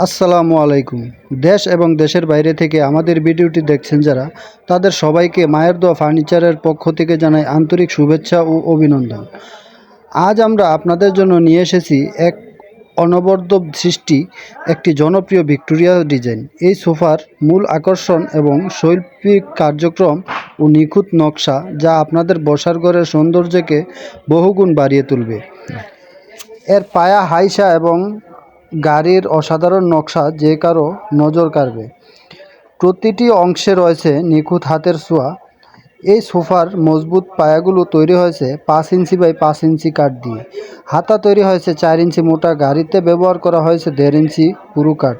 আসসালামু আলাইকুম। দেশ এবং দেশের বাইরে থেকে আমাদের ভিডিওটি দেখছেন যারা, তাদের সবাইকে মায়ের দোয়া ফার্নিচারের পক্ষ থেকে জানাই আন্তরিক শুভেচ্ছা ও অভিনন্দন। আজ আমরা আপনাদের জন্য নিয়ে এসেছি এক অনবদ্য সৃষ্টি, একটি জনপ্রিয় ভিক্টোরিয়া ডিজাইন। এই সোফার মূল আকর্ষণ এবং শৈল্পিক কার্যক্রম ও নিখুঁত নকশা, যা আপনাদের বসার ঘরের সৌন্দর্যকে বহুগুণ বাড়িয়ে তুলবে। এর পায়া হাইসা এবং গাড়ির অসাধারণ নকশা যে কারো নজর কাড়বে। প্রতিটি অংশে রয়েছে নিখুঁত হাতের ছোঁয়া। এই সোফার মজবুত পায়াগুলো তৈরি হয়েছে 5 ইঞ্চি বাই 5 ইঞ্চি কাঠ দিয়ে। হাতা তৈরি হয়েছে 4 ইঞ্চি মোটা, গাড়িতে ব্যবহার করা হয়েছে 1.5 ইঞ্চি পুরু কাঠ।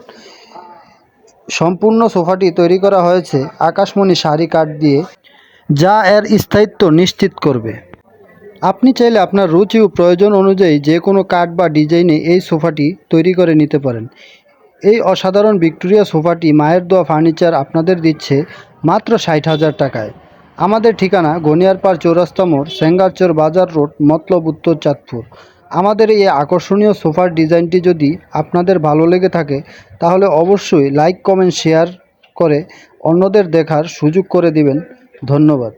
সম্পূর্ণ সোফাটি তৈরি করা হয়েছে আকাশমণি সারি কাঠ দিয়ে, যা এর স্থায়িত্ব নিশ্চিত করবে। আপনি চাইলে আপনার রুচি ও প্রয়োজন অনুযায়ী যে কোনো কাঠ বা ডিজাইনে এই সোফাটি তৈরি করে নিতে পারেন। এই অসাধারণ ভিক্টোরিয়া সোফাটি মায়ের দোয়া ফার্নিচার আপনাদের দিচ্ছে মাত্র 60,000 টাকায়। আমাদের ঠিকানা গনিয়ারপাড় চৌরাস্তা মোড়, সেঙ্গারচর বাজার রোড, মতলব উত্তর চাঁদপুর। আমাদের এই আকর্ষণীয় সোফার ডিজাইনটি যদি আপনাদের ভালো লেগে থাকে, তাহলে অবশ্যই লাইক, কমেন্ট, শেয়ার করে অন্যদের দেখার সুযোগ করে দিবেন। ধন্যবাদ।